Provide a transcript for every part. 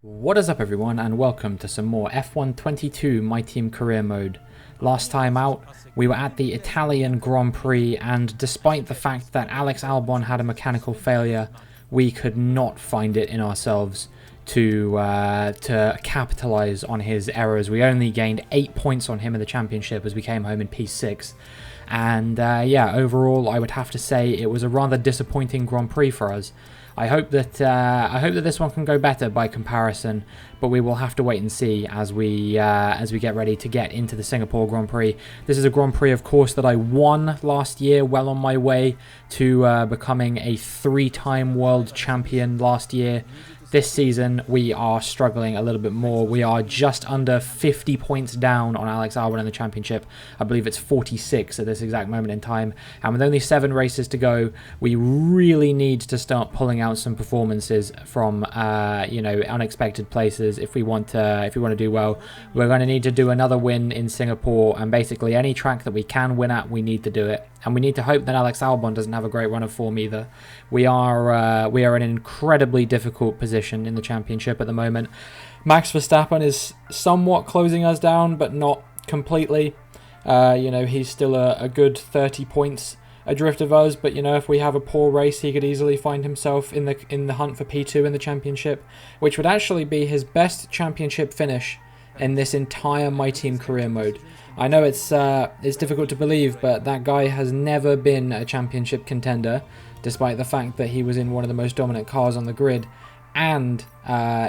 What is up everyone, and welcome to some more F1 22 My Team Career Mode. Last time out, we were at the Italian Grand Prix, and despite the fact that Alex Albon had a mechanical failure, we could not find it in ourselves to capitalize on his errors. We only gained 8 points on him in the championship as we came home in P6. And yeah, overall I would have to say it was a rather disappointing Grand Prix for us. I hope that this one can go better by comparison, but we will have to wait and see as we get ready to get into the Singapore Grand Prix. This is a Grand Prix, of course, that I won last year, well on my way to becoming a 3-time world champion last year. This season, we are struggling a little bit more. We are just under 50 points down on Alex Albon in the championship. I believe it's 46 at this exact moment in time. And with only 7 races to go, we really need to start pulling out some performances from, unexpected places if we want to do well. We're going to need to do another win in Singapore, and basically any track that we can win at, we need to do it. And we need to hope that Alex Albon doesn't have a great run of form either. We are in an incredibly difficult position in the championship at the moment. Max Verstappen is somewhat closing us down, but not completely. He's still a good 30 points adrift of us, but if we have a poor race, he could easily find himself in the hunt for P2 in the championship, which would actually be his best championship finish in this entire My Team Career Mode. I know it's difficult to believe, but that guy has never been a championship contender, despite the fact that he was in one of the most dominant cars on the grid, and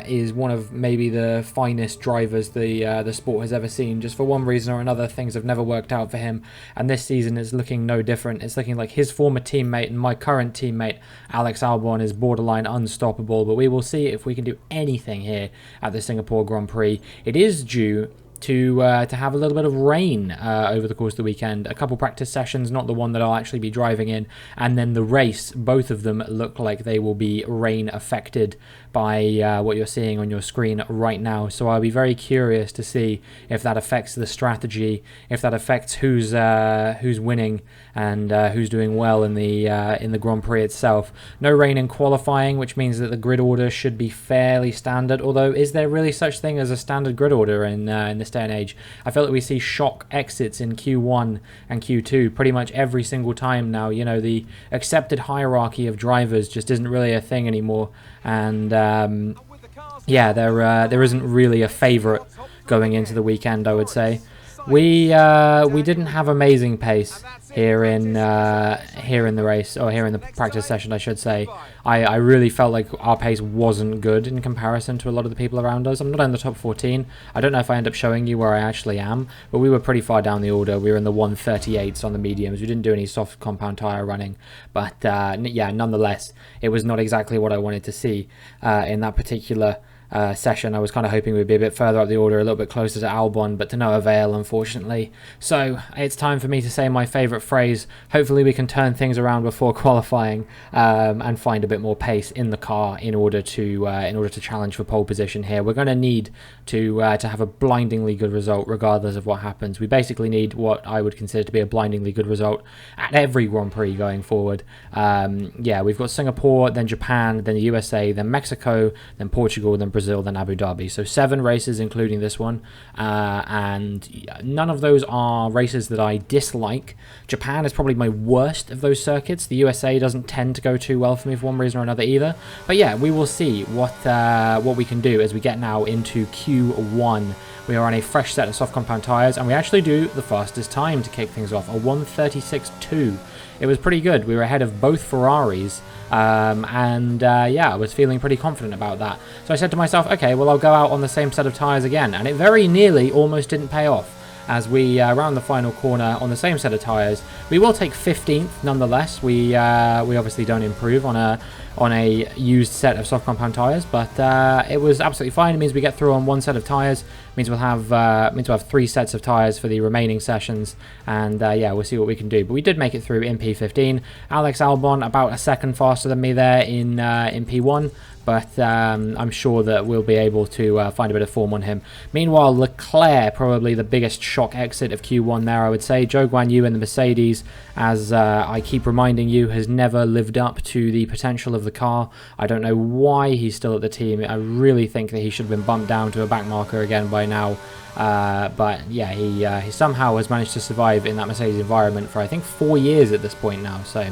is one of maybe the finest drivers the sport has ever seen. Just for one reason or another, things have never worked out for him, and this season is looking no different. It's looking like his former teammate and my current teammate, Alex Albon, is borderline unstoppable, but we will see if we can do anything here at the Singapore Grand Prix. It is due to have a little bit of rain over the course of the weekend. A couple practice sessions, not the one that I'll actually be driving in, and then the race, both of them look like they will be rain affected by what you're seeing on your screen right now. So I'll be very curious to see if that affects the strategy, if that affects who's winning and who's doing well in the Grand Prix itself. No rain in qualifying, which means that the grid order should be fairly standard. Although, is there really such thing as a standard grid order in this day and age? I feel like we see shock exits in Q1 and Q2 pretty much every single time now. The accepted hierarchy of drivers just isn't really a thing anymore, and yeah, there isn't really a favourite going into the weekend, I would say. We didn't have amazing pace here in the race, or here in the practice session, I should say. I really felt like our pace wasn't good in comparison to a lot of the people around us. I'm not in the top 14. I don't know if I end up showing you where I actually am, but we were pretty far down the order. We were in the 138s on the mediums. We didn't do any soft compound tyre running, but yeah, nonetheless, it was not exactly what I wanted to see in that particular session. I was kind of hoping we'd be a bit further up the order, a little bit closer to Albon, but to no avail, unfortunately. So it's time for me to say my favourite phrase. Hopefully we can turn things around before qualifying and find a bit more pace in the car in order to challenge for pole position here. We're going to need to have a blindingly good result regardless of what happens. We basically need what I would consider to be a blindingly good result at every Grand Prix going forward. Yeah, we've got Singapore, then Japan, then the USA, then Mexico, then Portugal, then Brazil, then Abu Dhabi. So 7 races, including this one, and none of those are races that I dislike. Japan is probably my worst of those circuits. The USA doesn't tend to go too well for me for one reason or another either. But yeah, we will see what we can do as we get now into Q1. We are on a fresh set of soft compound tyres, and we actually do the fastest time to kick things off, a 1:36.2. It was pretty good. We were ahead of both Ferraris, and yeah, I was feeling pretty confident about that. So I said to myself, okay, well, I'll go out on the same set of tyres again, and it very nearly almost didn't pay off. As we round the final corner on the same set of tyres, we will take 15th nonetheless. We obviously don't improve on a used set of soft compound tyres, but it was absolutely fine. It means we get through on one set of tyres. It means we'll have 3 sets of tyres for the remaining sessions, and yeah, we'll see what we can do. But we did make it through in P15. Alex Albon about a second faster than me there in P1. but I'm sure that we'll be able to find a bit of form on him. Meanwhile, Leclerc, probably the biggest shock exit of Q1 there, I would say. Zhou Guanyu in the Mercedes, as I keep reminding you, has never lived up to the potential of the car. I don't know why he's still at the team. I really think that he should have been bumped down to a back marker again by now. But yeah, he somehow has managed to survive in that Mercedes environment for I think 4 years at this point now. So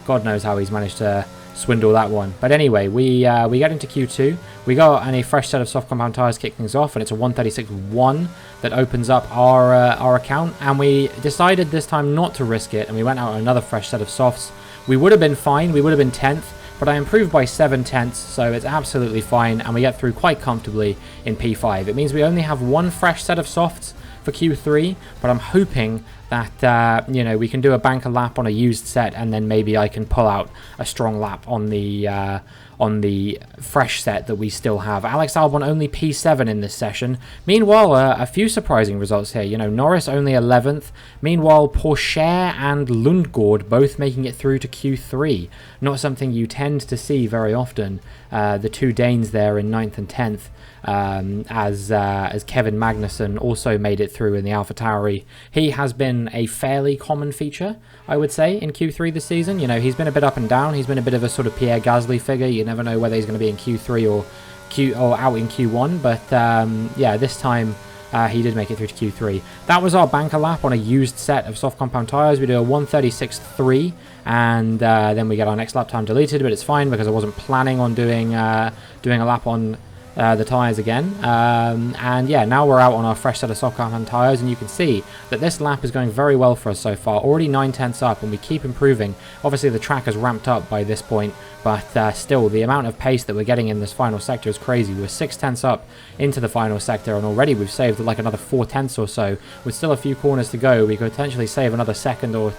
God knows how he's managed to swindle that one. But anyway, we get into Q2. We go and a fresh set of soft compound tyres kick things off, and it's a 136.1 that opens up our account. And we decided this time not to risk it, and we went out on another fresh set of softs. We would have been fine. We would have been 10th. But I improved by 7 tenths, so it's absolutely fine, and we get through quite comfortably in P5. It means we only have one fresh set of softs for Q3, but I'm hoping that, you know, we can do a banker lap on a used set, and then maybe I can pull out a strong lap on the fresh set that we still have. Alex Albon only P7 in this session. Meanwhile, a few surprising results here. You know, Norris only 11th. Meanwhile, Pourchaire and Lundgaard both making it through to Q3. Not something you tend to see very often. The two Danes there in 9th and 10th. As Kevin Magnussen also made it through in the AlphaTauri. He has been a fairly common feature, I would say, in Q3 this season. You know, he's been a bit up and down. He's been a bit of a sort of Pierre Gasly figure. You never know whether he's going to be in Q3 or out in Q1. But yeah, this time he did make it through to Q3. That was our banker lap on a used set of soft compound tyres. We do a 136.3, and then we get our next lap time deleted, but it's fine because I wasn't planning on doing a lap on the tyres again. And yeah, now we're out on our fresh set of soft compound tyres, and you can see that this lap is going very well for us so far. Already 9 tenths up, and we keep improving. Obviously the track has ramped up by this point, but still the amount of pace that we're getting in this final sector is crazy. We're 6 tenths up into the final sector, and already we've saved like another 4 tenths or so. With still a few corners to go, we could potentially save another second or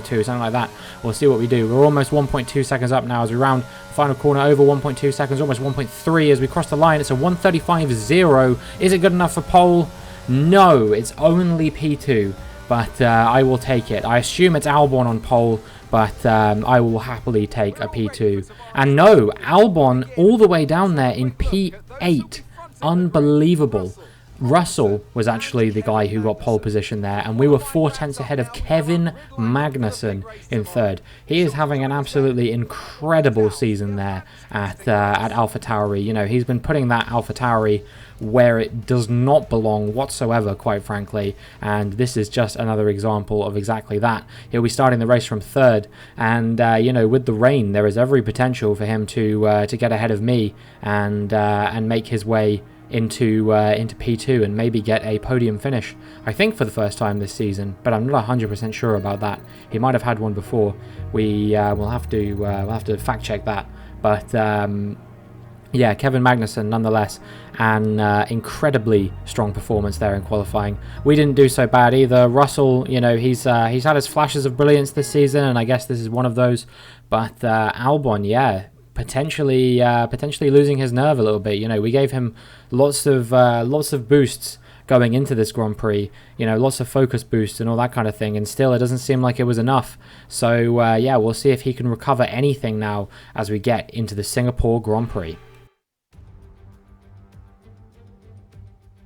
two, something like that. We'll see what we do. We're almost 1.2 seconds up now as we round the final corner, over 1.2 seconds, almost 1.3 as we cross the line. It's a 135.0. Is it good enough for pole? No, it's only P2, but I will take it. I assume it's Albon on pole, but I will happily take a P2. And no, Albon all the way down there in P8. Unbelievable. Russell was actually the guy who got pole position there, and we were 4 tenths ahead of Kevin Magnussen in third. He is having an absolutely incredible season there at AlphaTauri. You know, he's been putting that AlphaTauri where it does not belong whatsoever, quite frankly, and this is just another example of exactly that. He'll be starting the race from third, and you know, with the rain, there is every potential for him to get ahead of me and make his way into P2 and maybe get a podium finish, I think, for the first time this season, but I'm not 100% sure about that. He might have had one before. We'll have to fact check that, but yeah, Kevin Magnussen nonetheless, an incredibly strong performance there in qualifying. We didn't do so bad either. Russell, you know, he's had his flashes of brilliance this season, and I guess this is one of those, but Albon, yeah, potentially losing his nerve a little bit. You know, we gave him lots of boosts going into this Grand Prix, you know, lots of focus boosts and all that kind of thing, and still it doesn't seem like it was enough. So yeah, we'll see if he can recover anything now as we get into the Singapore Grand Prix.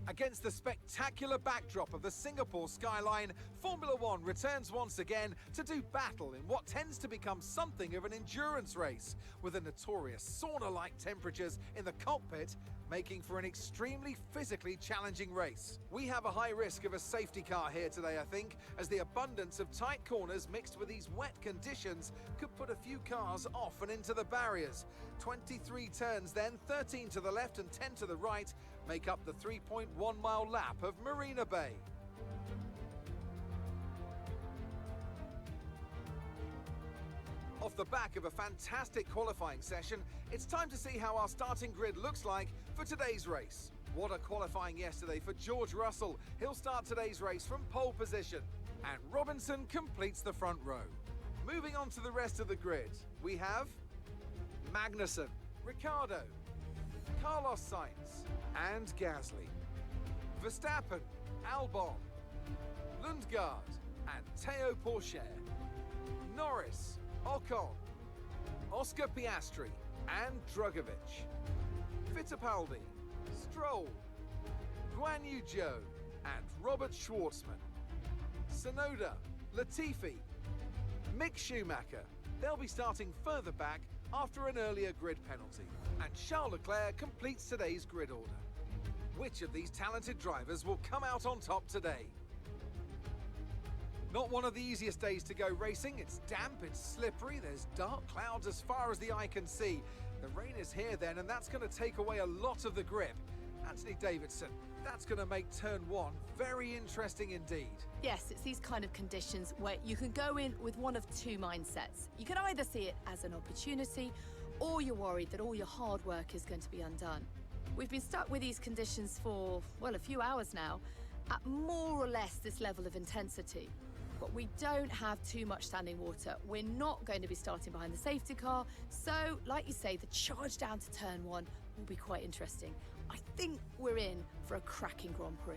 Against the spectacular backdrop of the Singapore skyline, Formula One returns once again to do battle in what tends to become something of an endurance race, with the notorious sauna-like temperatures in the cockpit making for an extremely physically challenging race. We have a high risk of a safety car here today, I think, as the abundance of tight corners mixed with these wet conditions could put a few cars off and into the barriers. 23 turns then, 13 to the left and 10 to the right, make up the 3.1-mile lap of Marina Bay. Off the back of a fantastic qualifying session, it's time to see how our starting grid looks like for today's race. What a qualifying yesterday for George Russell. He'll start today's race from pole position. And Robinson completes the front row. Moving on to the rest of the grid, we have Magnussen, Ricciardo, Carlos Sainz and Gasly, Verstappen, Albon, Lundgaard and Théo Pourchaire, Norris, Ocon, Oscar Piastri and Drugovich, Fittipaldi, Stroll, Guan Yu Zhou and Robert Schwartzman. Tsunoda, Latifi, Mick Schumacher. They'll be starting further back after an earlier grid penalty. And Charles Leclerc completes today's grid order. Which of these talented drivers will come out on top today? Not one of the easiest days to go racing. It's damp, it's slippery, there's dark clouds as far as the eye can see. The rain is here then, and that's going to take away a lot of the grip. Anthony Davidson, that's going to make turn one very interesting indeed. Yes, it's these kind of conditions where you can go in with one of two mindsets. You can either see it as an opportunity, or you're worried that all your hard work is going to be undone. We've been stuck with these conditions for, well, a few hours now, at more or less this level of intensity. But we don't have too much standing water. We're not going to be starting behind the safety car. So, like you say, the charge down to turn one will be quite interesting. I think we're in for a cracking Grand Prix.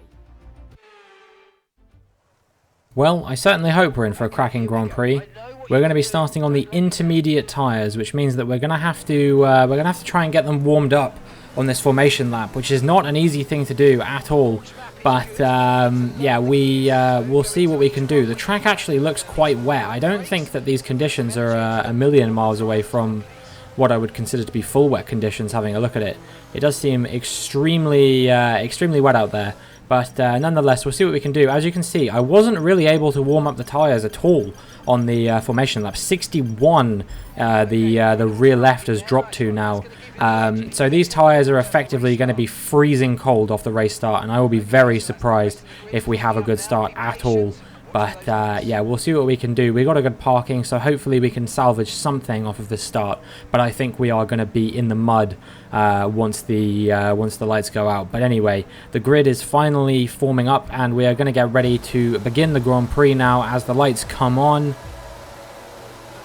Well, I certainly hope we're in for a cracking Grand Prix. We're going to be starting on the intermediate tyres, which means that we're going to have to try and get them warmed up on this formation lap, which is not an easy thing to do at all. But yeah, we'll see what we can do. The track actually looks quite wet. I don't think that these conditions are a million miles away from what I would consider to be full wet conditions. Having a look at it, it does seem extremely wet out there. But nonetheless, we'll see what we can do. As you can see, I wasn't really able to warm up the tyres at all on the formation lap. 61 the rear left has dropped to now. So these tyres are effectively going to be freezing cold off the race start, and I will be very surprised if we have a good start at all. But yeah, we'll see what we can do. We got a good parking, so hopefully we can salvage something off of this start. But I think we are going to be in the mud once the lights go out. But anyway, the grid is finally forming up, and we are going to get ready to begin the Grand Prix now as the lights come on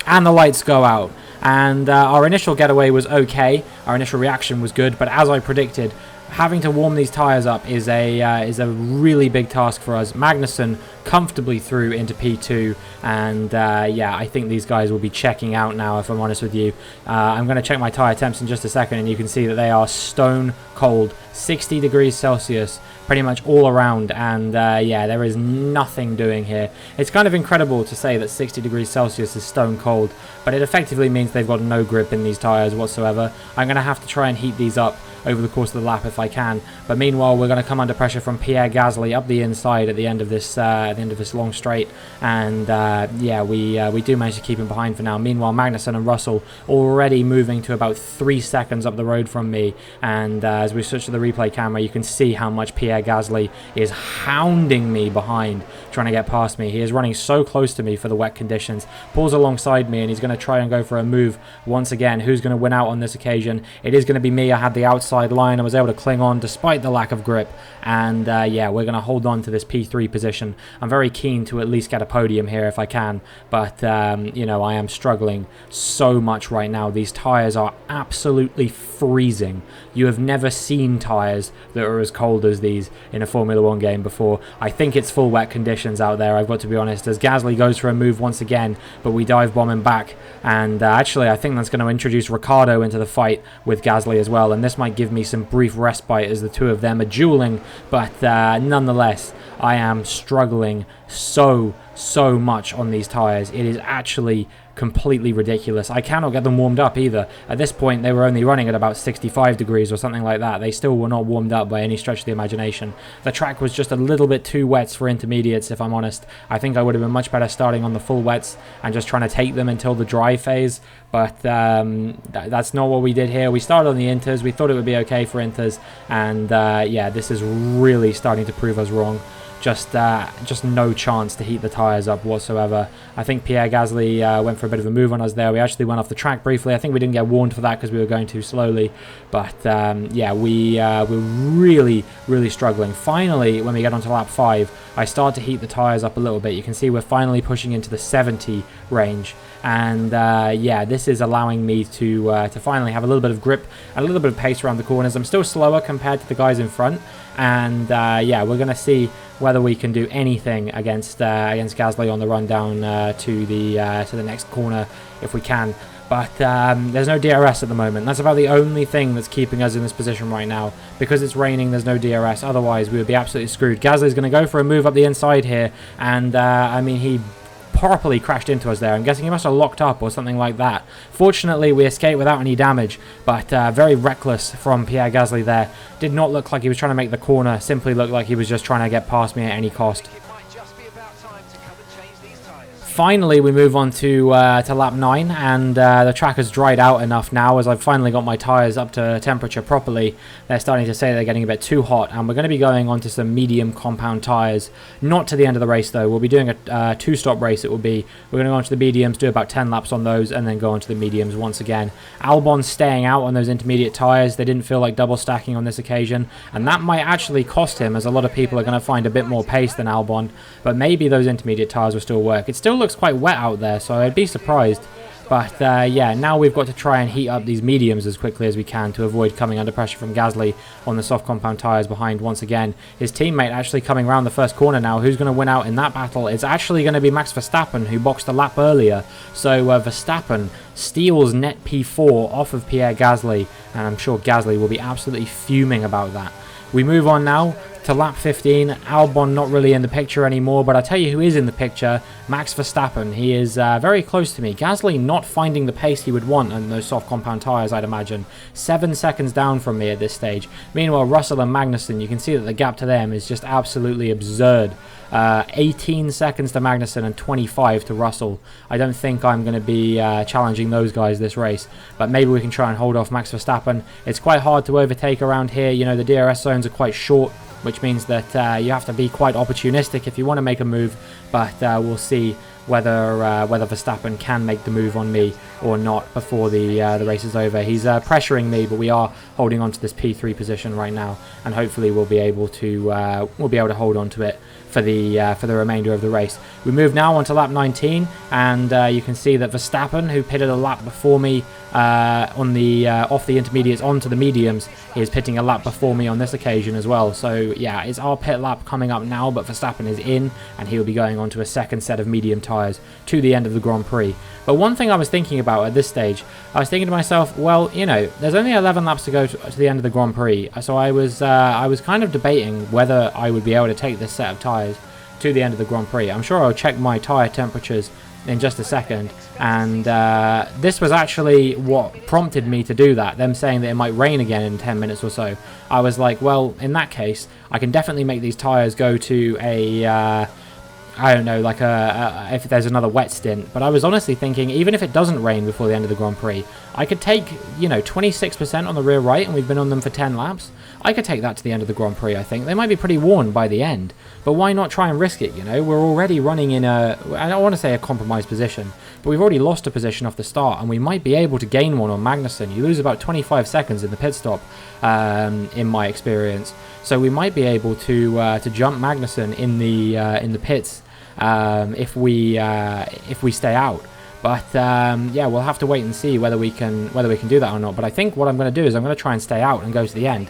and the lights go out. And our initial getaway was okay. Our initial reaction was good, but as I predicted, having to warm these tyres up is a really big task for us. Magnussen comfortably through into P2, and yeah, I think these guys will be checking out now, if I'm honest with you. I'm going to check my tyre temps in just a second, and you can see that they are stone cold, 60 degrees Celsius pretty much all around, and yeah, there is nothing doing here. It's kind of incredible to say that 60 degrees Celsius is stone cold, but it effectively means they've got no grip in these tyres whatsoever. I'm going to have to try and heat these up over the course of the lap if I can, but meanwhile we're going to come under pressure from Pierre Gasly up the inside at the end of this long straight, and yeah, we do manage to keep him behind for now. Meanwhile, Magnussen and Russell already moving to about 3 seconds up the road from me, and as we switch to the replay camera, you can see how much Pierre Gasly is hounding me behind, trying to get past me. He is running so close to me for the wet conditions, pulls alongside me, and he's going to try and go for a move once again. Who's going to win out on this occasion? It is going to be me. I had the outside line. I was able to cling on despite the lack of grip, and yeah, we're going to hold on to this P3 position. I'm very keen to at least get a podium here if I can, but you know, I am struggling so much right now. These tyres are absolutely freezing. You have never seen tyres that are as cold as these in a Formula 1 game before. I think it's full wet conditions out there, I've got to be honest, as Gasly goes for a move once again, but we dive bomb him back, and actually I think that's going to introduce Ricciardo into the fight with Gasly as well, and this might give me some brief respite as the two of them are dueling, but nonetheless, I am struggling so much on these tyres. It is actually completely ridiculous. I cannot get them warmed up either. At this point, they were only running at about 65 degrees or something like that. They still were not warmed up by any stretch of the imagination. The track was just a little bit too wet for intermediates, if I'm honest. I think I would have been much better starting on the full wets and just trying to take them until the dry phase, but that's not what we did here. We started on the inters. We thought it would be okay for inters, and yeah, this is really starting to prove us wrong. Just no chance to heat the tyres up whatsoever. I think Pierre Gasly went for a bit of a move on us there. We actually went off the track briefly. I think we didn't get warned for that because we were going too slowly. But yeah, we're really struggling. Finally, when we get onto lap 5, I start to heat the tyres up a little bit. You can see we're finally pushing into the 70 range. And yeah, this is allowing me to finally have a little bit of grip and a little bit of pace around the corners. I'm still slower compared to the guys in front, and yeah, we're going to see whether we can do anything against Gasly on the run down to the next corner if we can. But there's no DRS at the moment. That's about the only thing that's keeping us in this position right now. Because it's raining, there's no DRS. Otherwise, we would be absolutely screwed. Gasly's going to go for a move up the inside here. And, I mean, he properly crashed into us there. I'm guessing he must have locked up or something like that. Fortunately, we escaped without any damage. But very reckless from Pierre Gasly there. Did not look like he was trying to make the corner. Simply looked like he was just trying to get past me at any cost. Finally, we move on to lap 9, and the track has dried out enough now as I've finally got my tyres up to temperature properly. They're starting to say they're getting a bit too hot, and we're going to be going on to some medium compound tyres. Not to the end of the race, though. We'll be doing a two-stop race, it will be. We're going to go on to the mediums, do about 10 laps on those, and then go on to the mediums once again. Albon's staying out on those intermediate tyres. They didn't feel like double stacking on this occasion, and that might actually cost him, as a lot of people are going to find a bit more pace than Albon, but maybe those intermediate tyres will still work. It still looks quite wet out there, so I'd be surprised. But yeah, now we've got to try and heat up these mediums as quickly as we can to avoid coming under pressure from Gasly on the soft compound tyres behind once again. His teammate actually coming around the first corner now. Who's going to win out in that battle? It's actually going to be Max Verstappen, who boxed a lap earlier. So Verstappen steals net P4 off of Pierre Gasly, and I'm sure Gasly will be absolutely fuming about that. We move on now to lap 15. Albon not really in the picture anymore, but I tell you who is in the picture, Max Verstappen. He is very close to me. Gasly not finding the pace he would want on those soft compound tyres, I'd imagine. 7 seconds down from me at this stage. Meanwhile, Russell and Magnussen, you can see that the gap to them is just absolutely absurd. 18 seconds to Magnussen and 25 to Russell. I don't think I'm going to be challenging those guys this race, but maybe we can try and hold off Max Verstappen. It's quite hard to overtake around here. You know, the DRS zones are quite short, which means that you have to be quite opportunistic if you want to make a move, but we'll see whether Verstappen can make the move on me or not before the race is over. He's pressuring me, but we are holding on to this P3 position right now, and hopefully we'll be able to hold on to it for the remainder of the race. We move now on to lap 19, and you can see that Verstappen, who pitted a lap before me on the off the intermediates onto the mediums, is pitting a lap before me on this occasion as well. So yeah, it's our pit lap coming up now, but Verstappen is in, and he'll be going on to a second set of medium tyres to the end of the Grand Prix. But one thing I was thinking about at this stage, I was thinking to myself, well, you know, there's only 11 laps to go to the end of the Grand Prix, so I was kind of debating whether I would be able to take this set of tyres to the end of the Grand Prix. I'm sure I'll check my tyre temperatures in just a second, and this was actually what prompted me to do that, them saying that it might rain again in 10 minutes or so. I was like, well, in that case, I can definitely make these tyres go to a I don't know, like if there's another wet stint. But I was honestly thinking, even if it doesn't rain before the end of the Grand Prix, I could take, you know, 26% on the rear right, and we've been on them for 10 laps. I could take that to the end of the Grand Prix, I think. They might be pretty worn by the end, but why not try and risk it, you know? We're already running in I don't want to say a compromised position, but we've already lost a position off the start, and we might be able to gain one on Magnussen. You lose about 25 seconds in the pit stop, in my experience. So we might be able to jump Magnussen in the pits if we stay out. But yeah, we'll have to wait and see whether we can do that or not. But I think what I'm going to do is I'm going to try and stay out and go to the end.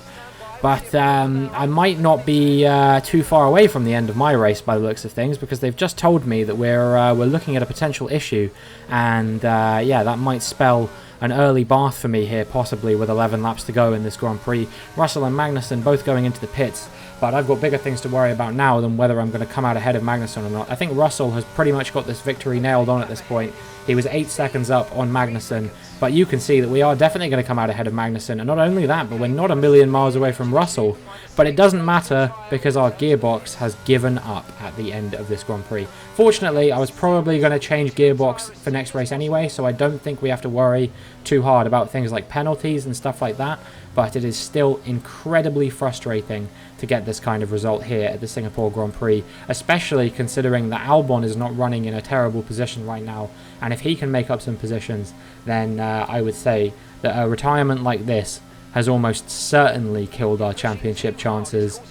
But I might not be too far away from the end of my race by the looks of things, because they've just told me that we're looking at a potential issue, and yeah, that might spell an early bath for me here, possibly with 11 laps to go in this Grand Prix. Russell and Magnussen both going into the pits, but I've got bigger things to worry about now than whether I'm going to come out ahead of Magnussen or not. I think Russell has pretty much got this victory nailed on at this point. He was 8 seconds up on Magnussen, but you can see that we are definitely going to come out ahead of Magnussen. And not only that, but we're not a million miles away from Russell. But it doesn't matter, because our gearbox has given up at the end of this Grand Prix. Fortunately, I was probably going to change gearbox for next race anyway, so I don't think we have to worry too hard about things like penalties and stuff like that. But it is still incredibly frustrating to get this kind of result here at the Singapore Grand Prix, especially considering that Albon is not running in a terrible position right now. And if he can make up some positions, then I would say that a retirement like this has almost certainly killed our championship chances.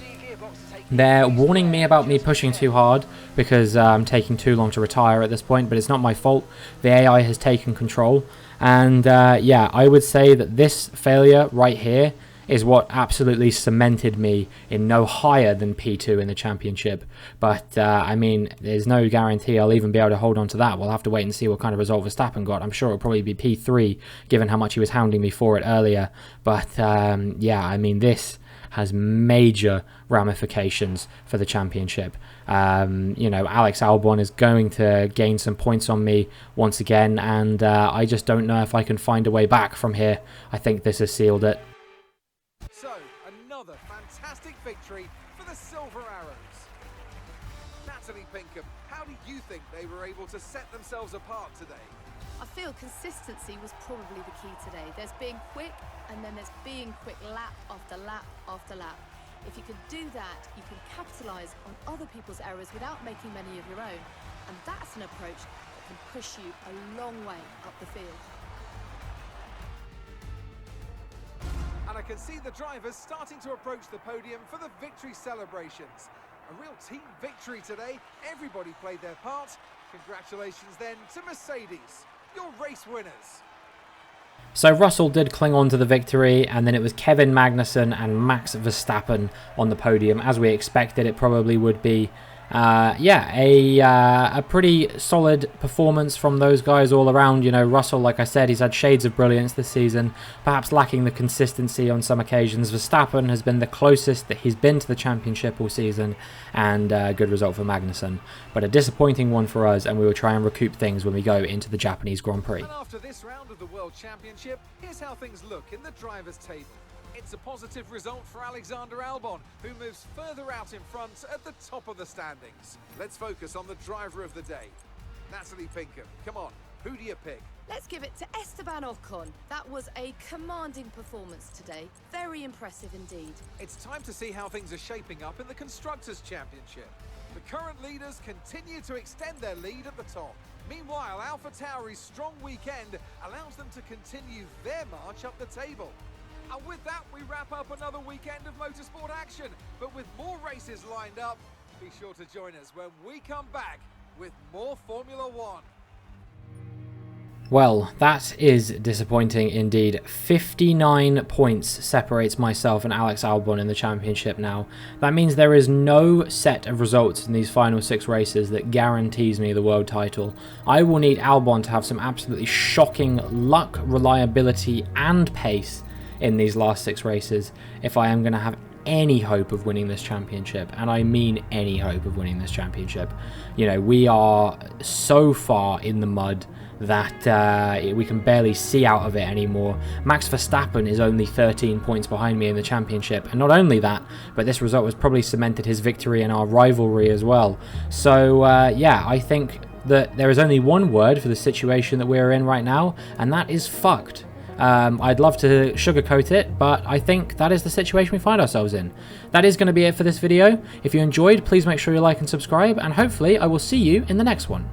They're warning me about me pushing too hard because I'm taking too long to retire at this point, but it's not my fault. The AI has taken control. And yeah, I would say that this failure right here is what absolutely cemented me in no higher than P2 in the championship. But, I mean, there's no guarantee I'll even be able to hold on to that. We'll have to wait and see what kind of result Verstappen got. I'm sure it'll probably be P3, given how much he was hounding me for it earlier. But, yeah, I mean, this has major ramifications for the championship. You know, Alex Albon is going to gain some points on me once again, and I just don't know if I can find a way back from here. I think this has sealed it. So, another fantastic victory for the Silver Arrows. Natalie Pinkham, how do you think they were able to set themselves apart today? I feel consistency was probably the key today. There's being quick, and then there's being quick lap after lap after lap. If you can do that, you can capitalise on other people's errors without making many of your own. And that's an approach that can push you a long way up the field. And I can see the drivers starting to approach the podium for the victory celebrations. A real team victory today. Everybody played their part. Congratulations then to Mercedes, your race winners. So Russell did cling on to the victory, and then it was Kevin Magnussen and Max Verstappen on the podium, as we expected it probably would be. Yeah, a pretty solid performance from those guys all around. You know, Russell, like I said, he's had shades of brilliance this season, perhaps lacking the consistency on some occasions. Verstappen has been the closest that he's been to the championship all season, and a good result for Magnussen. But a disappointing one for us, and we will try and recoup things when we go into the Japanese Grand Prix. And after this round of the World Championship, here's how things look in the drivers' table. It's a positive result for Alexander Albon, who moves further out in front at the top of the standings. Let's focus on the driver of the day. Natalie Pinkham, come on, who do you pick? Let's give it to Esteban Ocon. That was a commanding performance today. Very impressive indeed. It's time to see how things are shaping up in the Constructors' Championship. The current leaders continue to extend their lead at the top. Meanwhile, AlphaTauri's strong weekend allows them to continue their march up the table. And with that, we wrap up another weekend of motorsport action. But with more races lined up, be sure to join us when we come back with more Formula One. Well, that is disappointing indeed. 59 points separates myself and Alex Albon in the championship now. That means there is no set of results in these final 6 races that guarantees me the world title. I will need Albon to have some absolutely shocking luck, reliability and pace in these last 6 races if I am going to have any hope of winning this championship, and I mean any hope of winning this championship. You know, we are so far in the mud that we can barely see out of it anymore. Max Verstappen is only 13 points behind me in the championship, and not only that, but this result has probably cemented his victory in our rivalry as well. So yeah, I think that there is only one word for the situation that we're in right now, and that is fucked. I'd love to sugarcoat it, but I think that is the situation we find ourselves in. That is going to be it for this video. If you enjoyed, please make sure you like and subscribe, and hopefully I will see you in the next one.